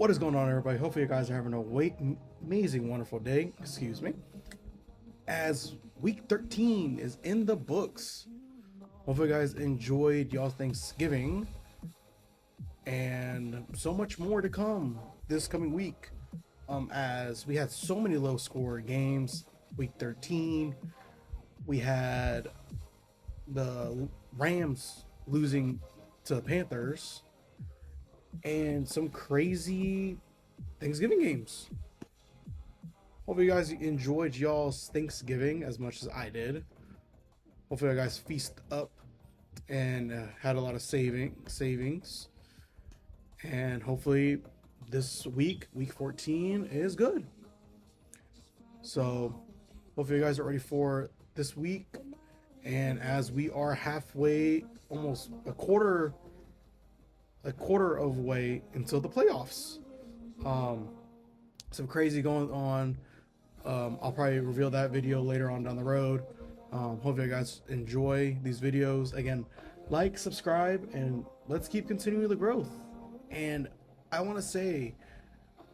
What is going on, everybody? Hopefully you guys are having amazing, wonderful day. Excuse me. As week 13 is in the books. Hopefully you guys enjoyed y'all's Thanksgiving. And so much more to come this coming week. As we had so many low score games. Week 13. We had the Rams losing to the Panthers. And some crazy Thanksgiving games. Hopefully you guys enjoyed y'all's Thanksgiving as much as I did. Hopefully you guys feast up and had a lot of savings. And hopefully this week, week 14, is good. So hopefully you guys are ready for this week. And as we are halfway, almost a quarter of way until the playoffs. Some crazy going on. I'll probably reveal that video later on down the road. Hopefully you guys enjoy these videos. Again, like, subscribe, and let's keep continuing the growth. And I want to say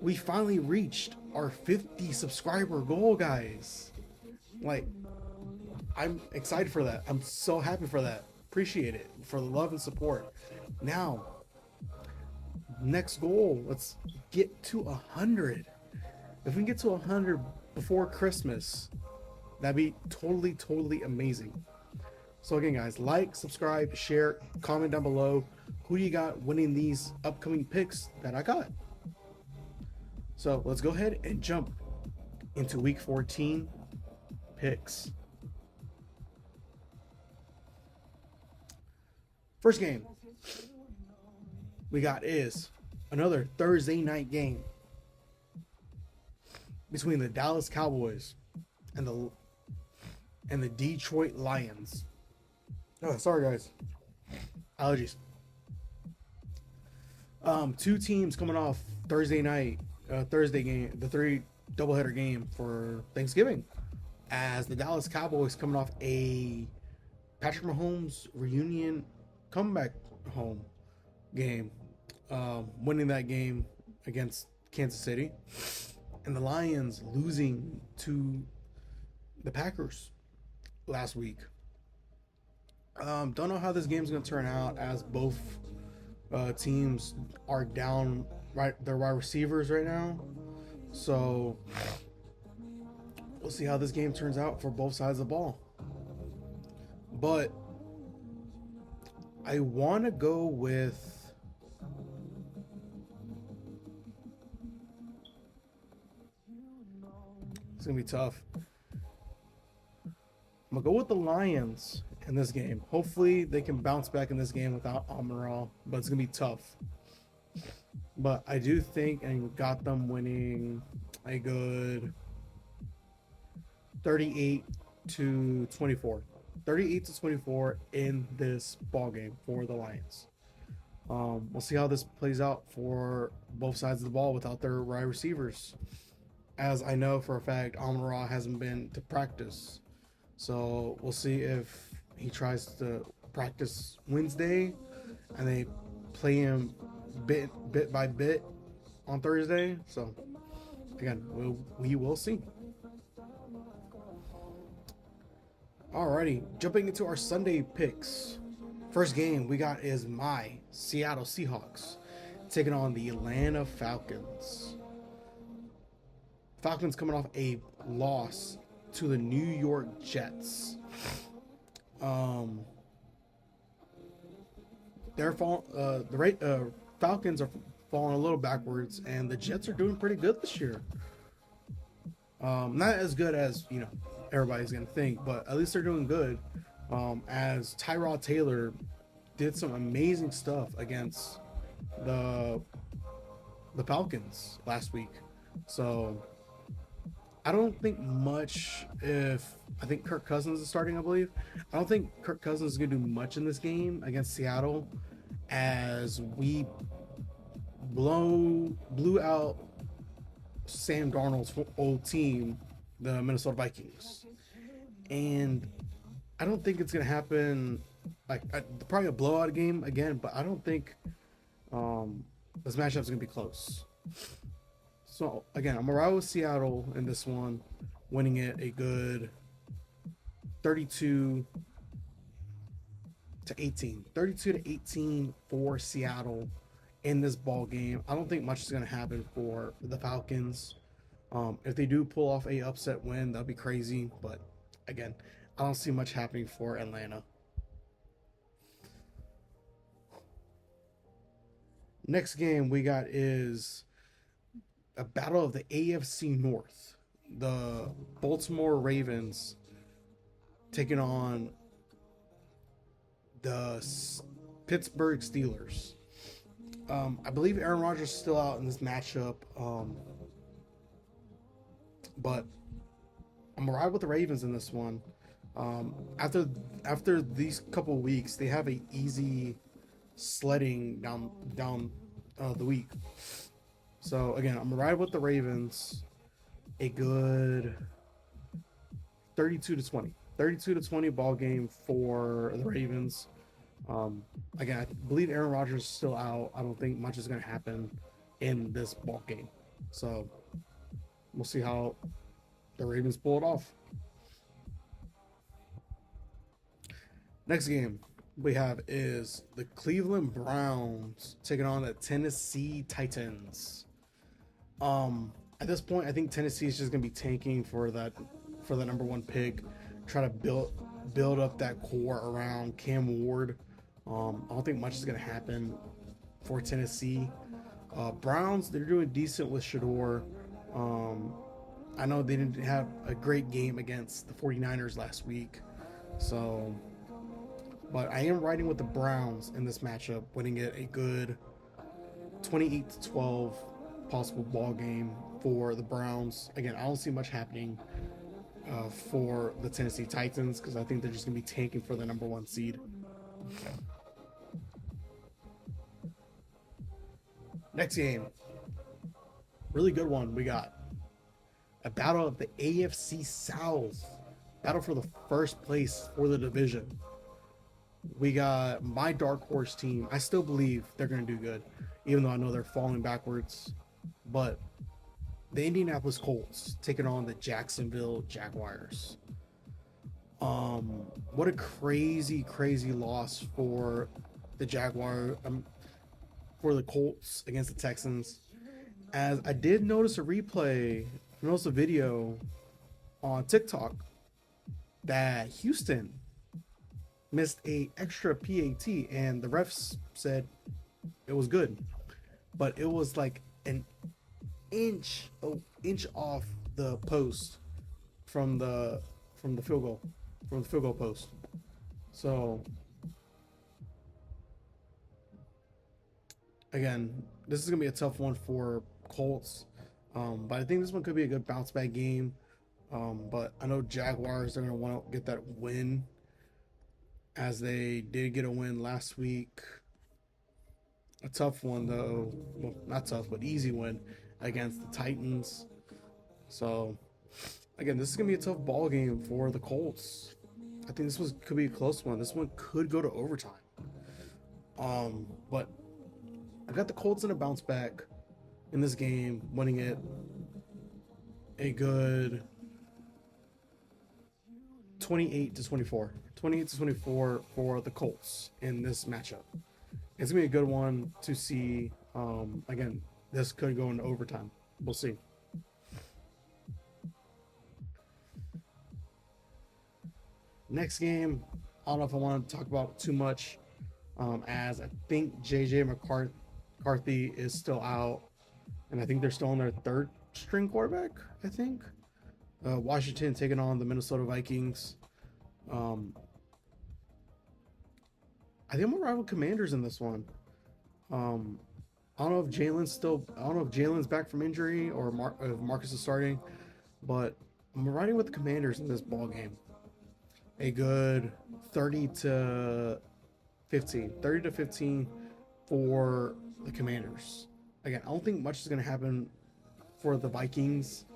we finally reached our 50 subscriber goal, guys. Like, I'm excited for that. I'm so happy for that. Appreciate it for the love and support. Now, next goal, let's get to 100. If we can get to 100 before Christmas, that'd be totally amazing. So again, guys, like, subscribe, share, comment down below who you got winning these upcoming picks that I got. So let's go ahead and jump into week 14 picks. First game we got is another Thursday night game between the Dallas Cowboys and the Detroit Lions. Oh, sorry guys, allergies. Two teams coming off Thursday game, the three doubleheader game for Thanksgiving, as the Dallas Cowboys coming off a Patrick Mahomes reunion comeback home game, winning that game against Kansas City, and the Lions losing to the Packers last week. Don't know how this game's going to turn out, as both teams are down their wide receivers right now. So we'll see how this game turns out for both sides of the ball. But I want to go with it's going to be tough. I'm going to go with the Lions in this game. Hopefully they can bounce back in this game without Amon-Ra, but it's going to be tough. But I do think I got them winning a good 38-24. 38-24 in this ball game for the Lions. We'll see how this plays out for both sides of the ball without their wide receivers. As I know for a fact, Amon-Ra hasn't been to practice. So we'll see if he tries to practice Wednesday and they play him bit by bit on Thursday. So again, we will see. Alrighty, jumping into our Sunday picks. First game we got is my Seattle Seahawks taking on the Atlanta Falcons. Falcons coming off a loss to the New York Jets. Falcons are falling a little backwards, and the Jets are doing pretty good this year. Not as good as everybody's gonna think, but at least they're doing good. As Tyrod Taylor did some amazing stuff against the Falcons last week. So I don't think much I think Kirk Cousins is starting, I believe. I don't think Kirk Cousins is going to do much in this game against Seattle, as we blew out Sam Darnold's old team, the Minnesota Vikings. And I don't think it's going to happen, probably a blowout game again, but I don't think this matchup is going to be close. So again, I'm gonna ride with Seattle in this one, winning it a good 32 to 18. 32 to 18 for Seattle in this ball game. I don't think much is gonna happen for the Falcons. If they do pull off a upset win, that'd be crazy. But again, I don't see much happening for Atlanta. Next game we got is a battle of the AFC North. The Baltimore Ravens taking on the Pittsburgh Steelers. I believe Aaron Rodgers is still out in this matchup, but I'm gonna ride with the Ravens in this one. After these couple weeks, they have a easy sledding down the week. So again, I'm gonna ride with the Ravens. A good 32 to 20. 32 to 20 ball game for the Ravens. Again, I believe Aaron Rodgers is still out. I don't think much is going to happen in this ball game. So we'll see how the Ravens pull it off. Next game we have is the Cleveland Browns taking on the Tennessee Titans. At this point, I think Tennessee is just going to be tanking for the number one pick, try to build up that core around Cam Ward. I don't think much is going to happen for Tennessee. Browns, they're doing decent with Shador. I know they didn't have a great game against the 49ers last week. So, but I am riding with the Browns in this matchup, winning it a good 28 to 12 possible ball game for the Browns. Again, I don't see much happening for the Tennessee Titans because I think they're just going to be tanking for the number one seed. Next game, really good one. We got a battle of the AFC South, battle for the first place for the division. We got my dark horse team. I still believe they're going to do good, even though I know they're falling backwards. But the Indianapolis Colts taking on the Jacksonville Jaguars. What a crazy loss for the Jaguar, for the Colts against the Texans. As I did notice a video on TikTok that Houston missed a extra PAT and the refs said it was good, but it was like an inch off the post from the field goal post. So again, this is gonna be a tough one for Colts, but I think this one could be a good bounce back game. But I know Jaguars are gonna want to get that win, as they did get a win last week. A tough one though, well, not tough, but easy win against the Titans. So again, this is gonna be a tough ball game for the Colts. I think this could be a close one. This one could go to overtime. But I got the Colts in a bounce back in this game, winning it a good 28 to 24. 28 to 24 for the Colts in this matchup. It's gonna be a good one to see. Again, this could go into overtime. We'll see. Next game, I don't know if I want to talk about too much, as I think JJ McCarthy is still out, and I think they're still on their third string quarterback. I think Washington taking on the Minnesota Vikings. I think I'm gonna ride with Commanders in this one. I don't know if Jalen's back from injury or if Marcus is starting, but I'm riding with the Commanders in this ball game. A good 30 to 15 for the Commanders. Again, I don't think much is going to happen for the Vikings,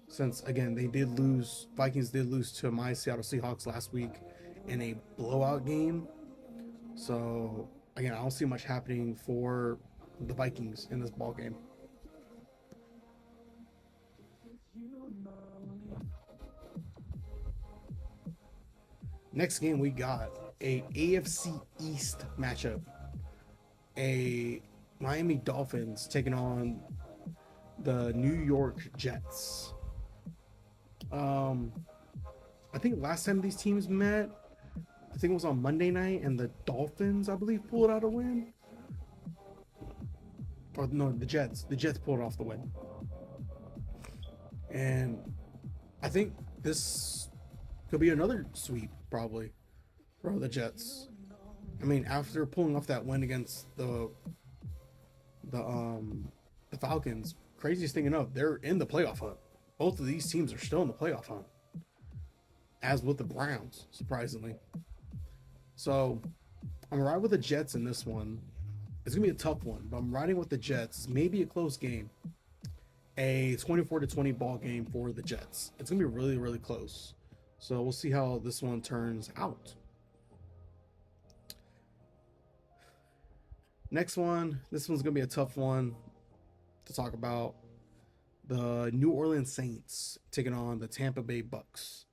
since again Vikings did lose to my Seattle Seahawks last week in a blowout game. So again, I don't see much happening for the Vikings in this ball game. Next game we got a AFC East matchup. A Miami Dolphins taking on the New York Jets. I think last time these teams met, I think it was on Monday night, and the Dolphins, I believe, pulled out a win. Or no, the Jets. The Jets pulled off the win. And I think this could be another sweep, probably, for the Jets. I mean, after pulling off that win against the Falcons, craziest thing enough, they're in the playoff hunt. Both of these teams are still in the playoff hunt, as with the Browns, surprisingly. So I'm riding with the Jets in this one. It's gonna be a tough one, but I'm riding with the Jets. Maybe a close game, a 24-20 ball game for the Jets. It's gonna be really, really close. So we'll see how this one turns out. Next one, this one's gonna be a tough one to talk about. The New Orleans Saints taking on the Tampa Bay Bucks.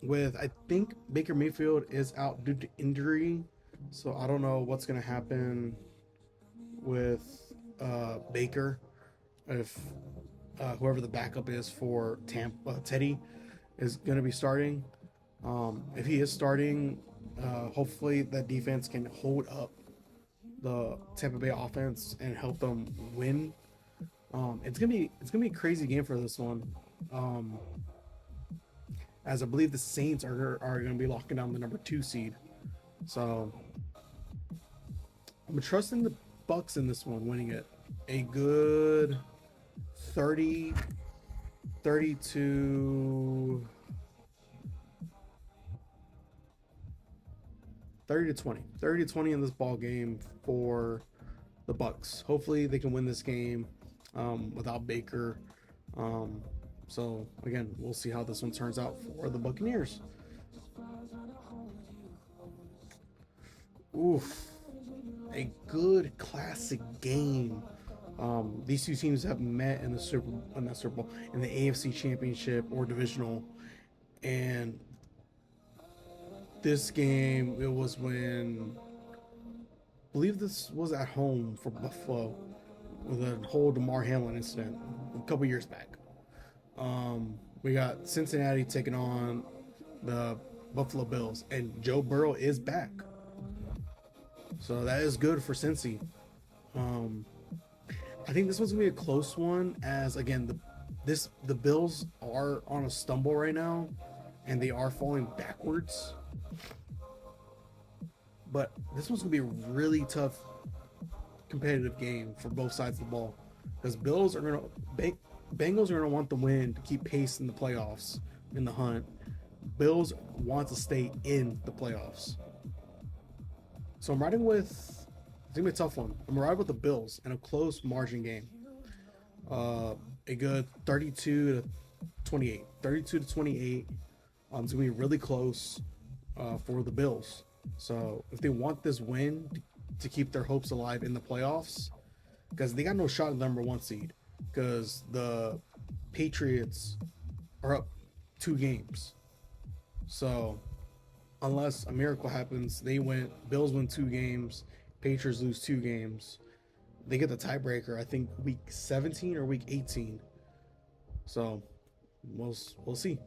With I think Baker Mayfield is out due to injury, so I don't know what's gonna happen with Baker if whoever the backup is for Teddy is gonna be starting. If he is starting, hopefully that defense can hold up the Tampa Bay offense and help them win. It's gonna be a crazy game for this one, as I believe the Saints are gonna be locking down the number 2 seed. So I'm trusting the Bucks in this one, winning it a good 30 to 20 in this ball game for the Bucks. Hopefully they can win this game without Baker. So again, we'll see how this one turns out for the Buccaneers. Oof, a good classic game. These two teams have met in the in the AFC Championship or divisional, and this game, it was when, I believe this was at home for Buffalo with the whole DeMar Hamlin incident a couple years back. We got Cincinnati taking on the Buffalo Bills, and Joe Burrow is back, so that is good for Cincy. I think this one's gonna be a close one, as again the Bills are on a stumble right now, and they are falling backwards. But this one's gonna be a really tough competitive game for both sides of the ball, because Bengals are gonna want the win to keep pace in the playoffs in the hunt. Bills want to stay in the playoffs. So I'm riding with, it's gonna be a tough one. I'm riding with the Bills in a close margin game. A good 32 to 28. 32 to 28. It's gonna be really close for the Bills. So if they want this win to keep their hopes alive in the playoffs, because they got no shot at the number 1 seed, because the Patriots are up 2 games. So unless a miracle happens, Bills win 2 games, Patriots lose 2 games, they get the tiebreaker, I think week 17 or week 18. So we'll see.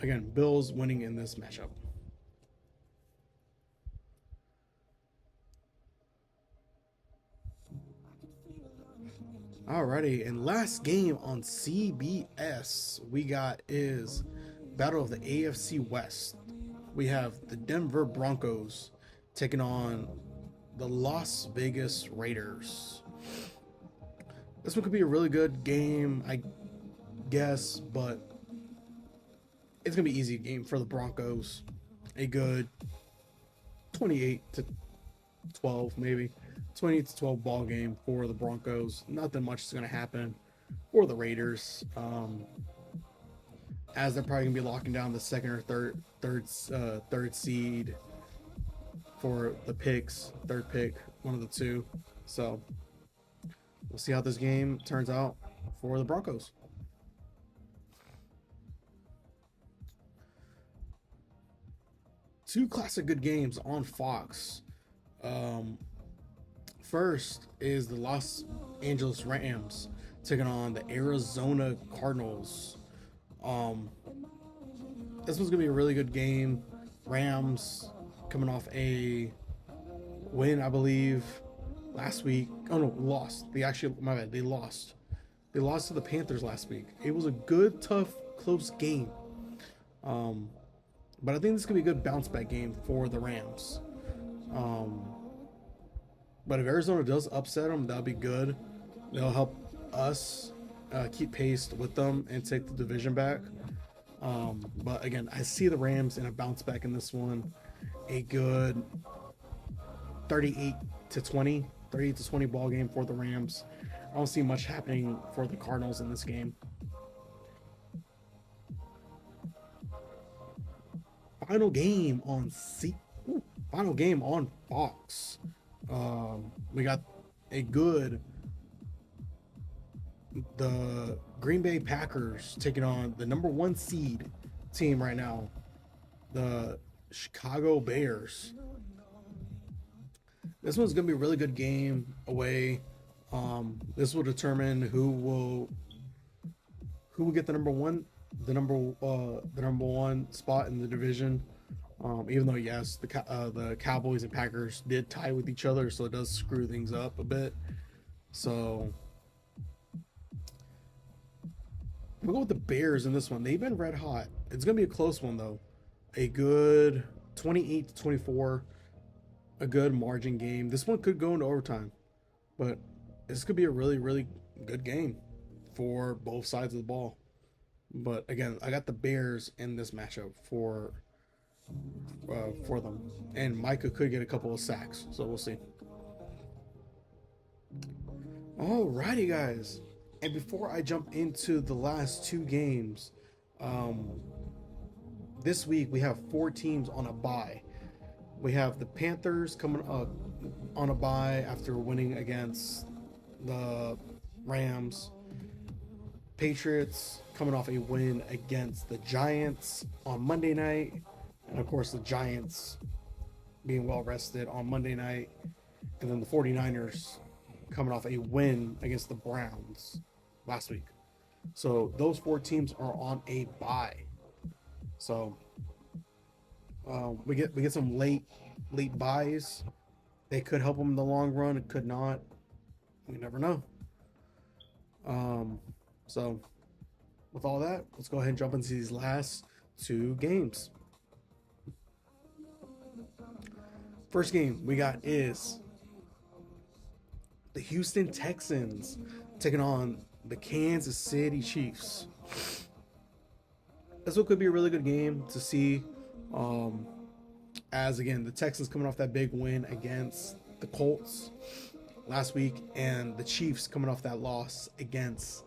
Again, Bills winning in this matchup. Alrighty, and last game on CBS we got is Battle of the AFC West. We have the Denver Broncos taking on the Las Vegas Raiders. This one could be a really good game, I guess, but it's gonna be an easy game for the Broncos. A good 28 to 12, maybe 20 to 12 ball game for the Broncos. Nothing much is gonna happen for the Raiders, as they're probably gonna be locking down the second or third seed for the picks, third pick, one of the two. So we'll see how this game turns out for the Broncos. Two classic good games on Fox. First is the Los Angeles Rams taking on the Arizona Cardinals. This one's gonna be a really good game. Rams coming off a win, I believe, last week. Oh no, lost. My bad. They lost. They lost to the Panthers last week. It was a good, tough, close game. But I think this could be a good bounce back game for the Rams. But if Arizona does upset them, that'll be good. They'll help us keep pace with them and take the division back. But again, I see the Rams in a bounce back in this one. A good 38 to 20 ball game for the Rams. I don't see much happening for the Cardinals in this game. Final game on Fox. We got the Green Bay Packers taking on the number 1 seed team right now, the Chicago Bears. This one's gonna be a really good game away. This will determine who will get the number one spot in the division. Even though yes, the Cowboys and Packers did tie with each other, so it does screw things up a bit. So we'll go with the Bears in this one. They've been red hot. It's gonna be a close one though. A good 28 to 24. A good margin game. This one could go into overtime, but this could be a really, really good game for both sides of the ball. But again, I got the Bears in this matchup for them, and Micah could get a couple of sacks, so we'll see. Alrighty, guys, and before I jump into the last two games, this week we have 4 teams on a bye. We have the Panthers coming up on a bye after winning against the Rams. Patriots coming off a win against the Giants on Monday night. And of course the Giants being well rested on Monday night. And then the 49ers coming off a win against the Browns last week. So those 4 teams are on a bye. So we get some late buys. They could help them in the long run. It could not. We never know. So with all that, let's go ahead and jump into these last 2 games. First game we got is the Houston Texans taking on the Kansas City Chiefs. This one could be a really good game to see. As again, the Texans coming off that big win against the Colts last week, and the Chiefs coming off that loss against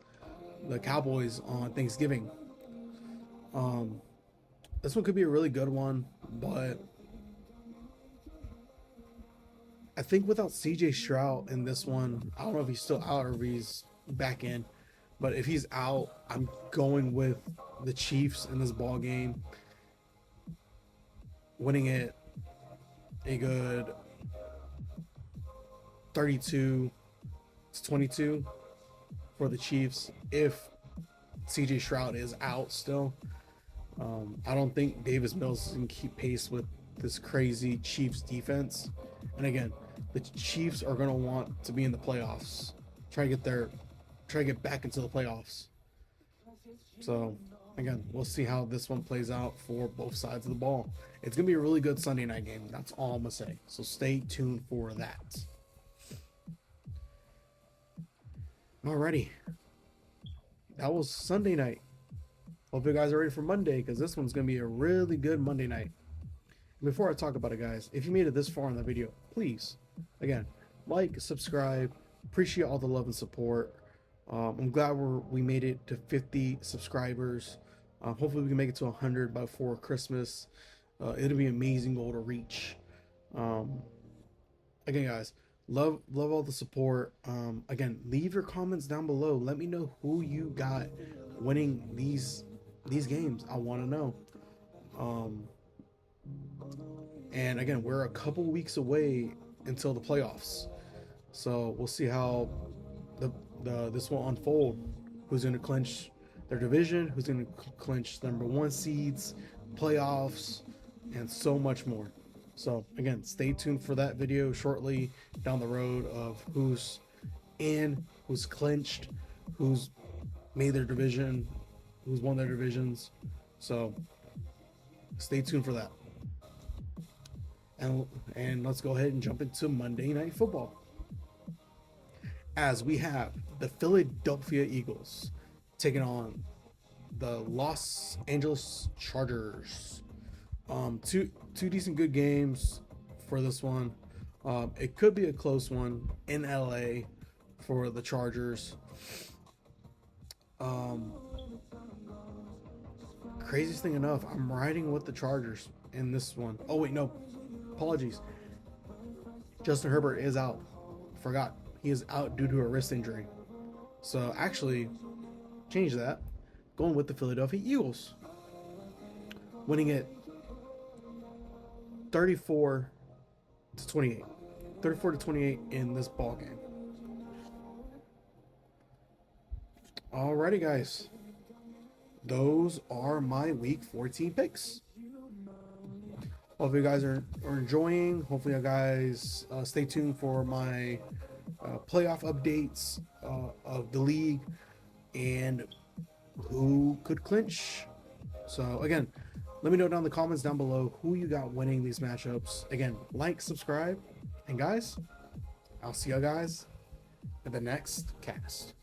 the Cowboys on Thanksgiving. This one could be a really good one, but I think without CJ Stroud in this one, I don't know if he's still out or if he's back in, but if he's out, I'm going with the Chiefs in this ball game, winning it a good 32 to 22 for the Chiefs if CJ Stroud is out still. I don't think Davis Mills can keep pace with this crazy Chiefs defense. And again, the Chiefs are going to want to be in the playoffs, try to get back into the playoffs. So again, we'll see how this one plays out for both sides of the ball. It's going to be a really good Sunday night game. That's all I'm going to say. So stay tuned for that. Alrighty. That was Sunday night. Hope you guys are ready for Monday, because this one's going to be a really good Monday night. Before I talk about it, guys, if you made it this far in the video, please, again, like, subscribe. Appreciate all the love and support. I'm glad we made it to 50 subscribers. Hopefully we can make it to 100 before Christmas. It'll be an amazing goal to reach. Again, guys, Love all the support. Again, leave your comments down below. Let me know who you got winning these games. I want to know. Um, and again, we're a couple weeks away until the playoffs, so we'll see how this will unfold. Who's going to clinch their division? Who's going to clinch #1 seeds, playoffs, and so much more. So again, stay tuned for that video shortly down the road of who's in, who's clinched, who's made their division, who's won their divisions. So stay tuned for that. And let's go ahead and jump into Monday Night Football, as we have the Philadelphia Eagles taking on the Los Angeles Chargers. Two decent good games for this one. It could be a close one in LA for the Chargers. Craziest thing enough, I'm riding with the Chargers in this one. Oh wait, no, apologies. Justin Herbert is out. Forgot, he is out due to a wrist injury. So actually, change that. Going with the Philadelphia Eagles, winning it 34 to 28. 34 to 28 in this ball game. Alrighty, guys. Those are my week 14 picks. Hope you guys are enjoying. Hopefully you guys stay tuned for my playoff updates of the league and who could clinch. So again, let me know down in the comments down below who you got winning these matchups. Again, like, subscribe, and guys, I'll see you guys at the next cast.